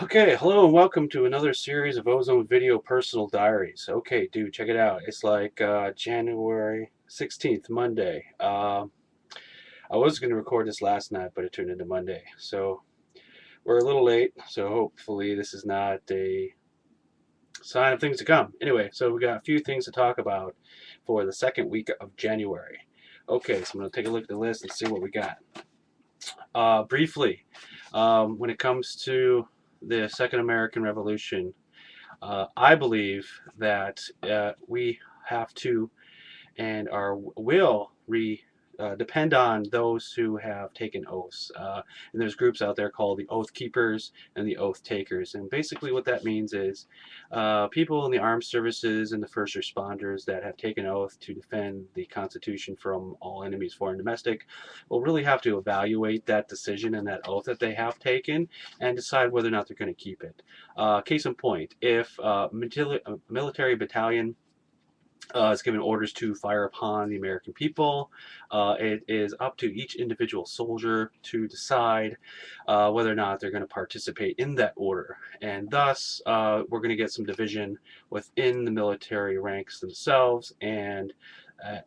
Okay, hello and welcome to another series of Ozone video personal diaries. Okay, dude, check it out. It's like January 16th, Monday. I was going to record this last night, but it turned into Monday. So we're a little late, so hopefully this is not a sign of things to come. Anyway, so we got a few things to talk about for the second week of January. Okay, so I'm going to take a look at the list and see what we got. Briefly, when it comes to the Second American Revolution, I believe that we have to and our will depend on those who have taken oaths. And there's groups out there called the Oath Keepers and the Oath Takers. And basically, what that means is people in the armed services and the first responders that have taken oath to defend the Constitution from all enemies, foreign and domestic, will really have to evaluate that decision and that oath that they have taken and decide whether or not they're going to keep it. Case in point, if a military battalion is given orders to fire upon the American people. It is up to each individual soldier to decide whether or not they're going to participate in that order. And thus, we're going to get some division within the military ranks themselves. And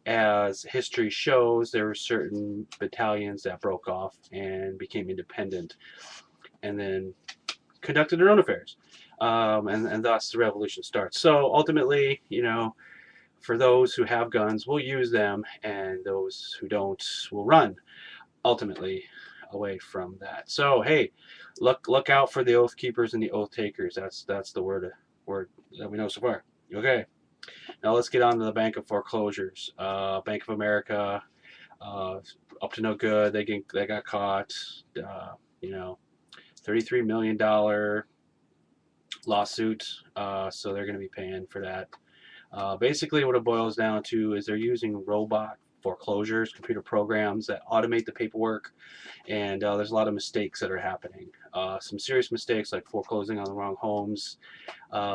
as history shows, there were certain battalions that broke off and became independent and then conducted their own affairs. And thus the revolution starts. So ultimately, for those who have guns, will use them, and those who don't will run ultimately away from that. So hey, look out for the oath keepers and the oath takers. That's the word that we know so far. Okay, now let's get on to the bank of foreclosures. Bank of America, up to no good. They got caught. You know, $33 million lawsuit. So they're going to be paying for that. Basically, what it boils down to is they're using robot foreclosures, computer programs that automate the paperwork, and there's a lot of mistakes that are happening. Some serious mistakes like foreclosing on the wrong homes,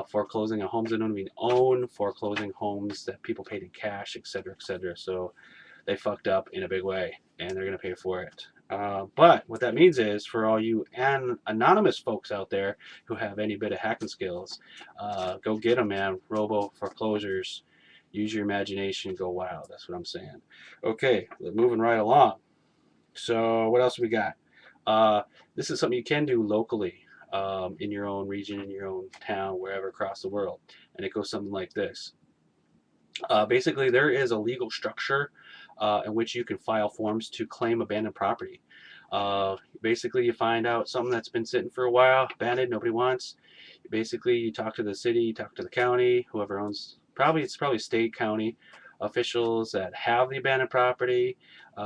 foreclosing on homes they don't even own, foreclosing homes that people paid in cash, etc., etc. So they fucked up in a big way, and they're going to pay for it. But what that means is, for all you anonymous folks out there who have any bit of hacking skills, go get them, man. Robo foreclosures. Use your imagination. Go wild. That's what I'm saying. Okay, moving right along. So what else we got? This is something you can do locally, in your own region, in your own town, wherever across the world, and it goes something like this. Basically, there is a legal structure in which you can file forms to claim abandoned property. Basically, you find out something that's been sitting for a while, abandoned, nobody wants. Basically, you talk to the city, you talk to the county, whoever owns. It's probably state, county officials that have the abandoned property.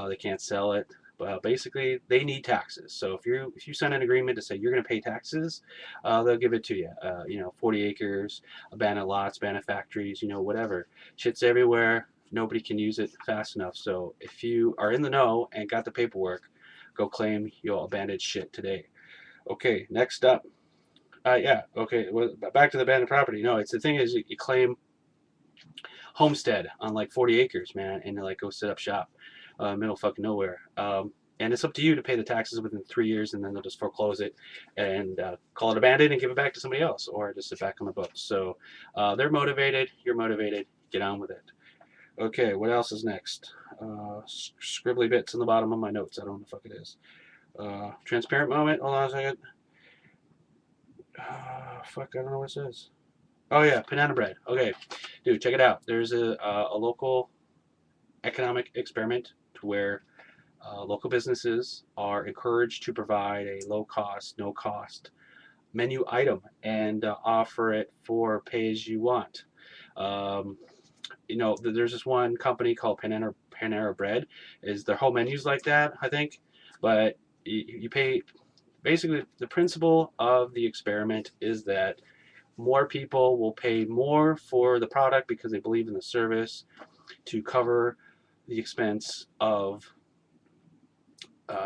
They can't sell it. But basically, they need taxes. So if you sign an agreement to say you're going to pay taxes, they'll give it to you. 40 acres, abandoned lots, abandoned factories, whatever. Shit's everywhere. Nobody can use it fast enough. So if you are in the know and got the paperwork, go claim your abandoned shit today. Okay, next up. Yeah, okay. Well, back to the abandoned property. No, it's the thing is you claim homestead on like 40 acres, man, and like go set up shop, middle of fucking nowhere. And it's up to you to pay the taxes within 3 years, and then they'll just foreclose it and call it abandoned and give it back to somebody else, or just sit back on the books. So they're motivated, you're motivated, get on with it. Okay, what else is next? Scribbly bits in the bottom of my notes. I don't know what the fuck it is. Transparent moment. Hold on a second. Fuck, I don't know what it says. Oh yeah, banana bread. Okay, dude, check it out. There's a local economic experiment to where local businesses are encouraged to provide a low cost, no cost menu item and offer it for pay as you want. Um, there's this one company called Panera Bread. Is their whole menus like that? I think, but you pay. Basically, the principle of the experiment is that more people will pay more for the product because they believe in the service to cover the expense of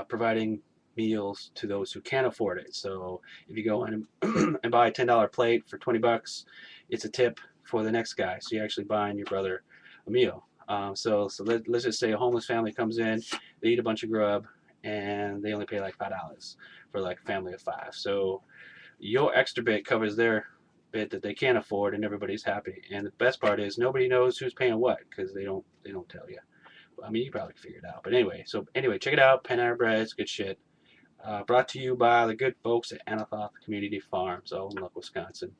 providing meals to those who can't afford it. So if you go in and buy a $10 plate for $20, it's a tip for the next guy. So you're actually buying your brother a meal. So let's just say a homeless family comes in, they eat a bunch of grub, and they only pay like $5 for like a family of five. So Your extra bit covers their bit that they can't afford, and everybody's happy. And the best part is nobody knows who's paying what because they don't tell you. I mean, you probably figured it out. But anyway, check it out. Panera Bread, it's good shit. Brought to you by the good folks at Anathoth Community Farms, Overlook, Wisconsin.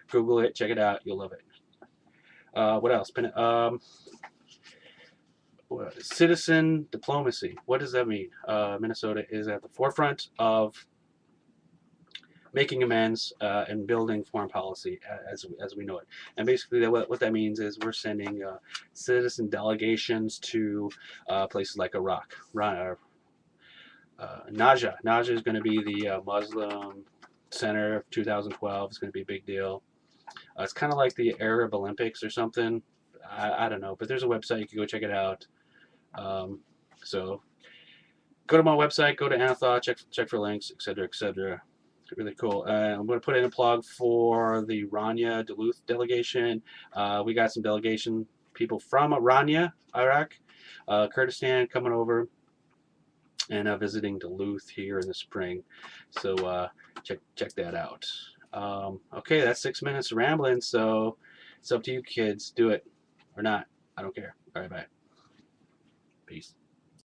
Google it, check it out, you'll love it. What else? Citizen diplomacy. What does that mean? Minnesota is at the forefront of making amends and building foreign policy as we know it. And basically, what that means is we're sending citizen delegations to places like Iraq. Naja. Naja is going to be the Muslim Center of 2012. It's going to be a big deal. It's kind of like the Arab Olympics or something. I don't know, but there's a website. You can go check it out. So go to my website, go to Anathoth, check for links, etc., etc. It's really cool. I'm going to put in a plug for the Rania Duluth delegation. We got some delegation people from Rania, Iraq, Kurdistan coming over and visiting Duluth here in the spring. So check that out. Okay, that's 6 minutes of rambling. So it's up to you, kids. Do it or not. I don't care. All right, bye. Peace.